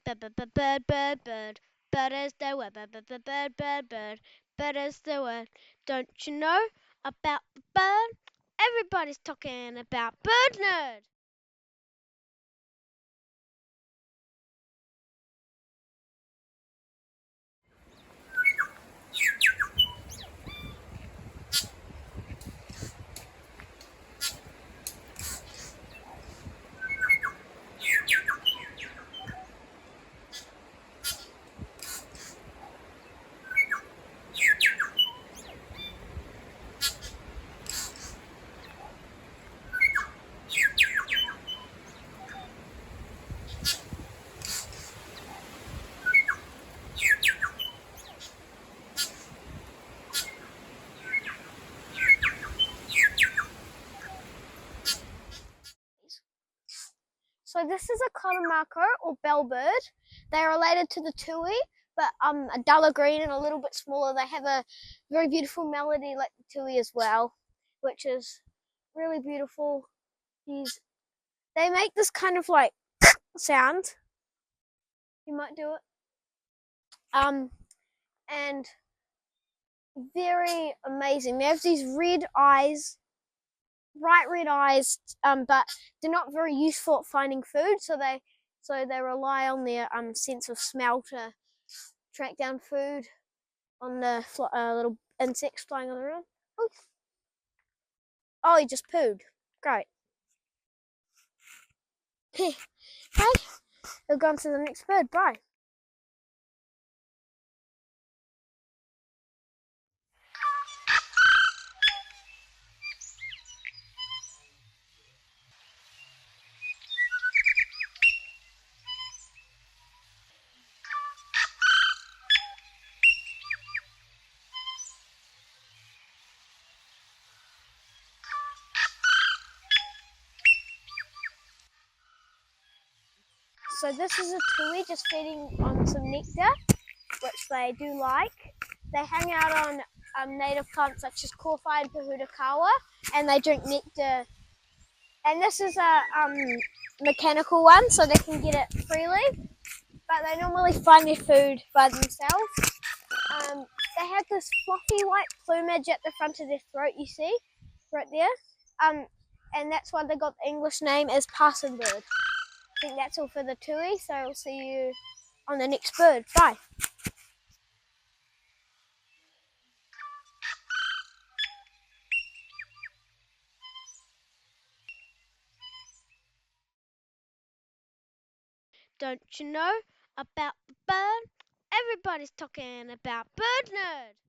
Bird, bird, bird. Bird is the word. Bird. Bird is the word. Don't you know about the bird? Everybody's talking about Bird Nerd. So this is a karamako or bellbird. They are related to the tui, but a duller green and a little bit smaller. They have a very beautiful melody like the tui as well, which is really beautiful. They make this kind of like sound. You might do it. And very amazing. They have these red eyes, bright red eyes, but they're not very useful at finding food. So they rely on their sense of smell to track down food on the little insects flying around. Oh, he just pooed. Great. Hey, we'll go on to the next bird. Bye. So this is a tui just feeding on some nectar, which they do like. They hang out on native plants such as kowhai and pahudakawa, and they drink nectar. And this is a mechanical one, so they can get it freely, but they normally find their food by themselves. They have this fluffy white plumage at the front of their throat, you see, right there. And that's why they got the English name as parson bird. I think that's all for the tui, so I'll see you on the next bird. Bye. Don't you know about the bird? Everybody's talking about Bird Nerd.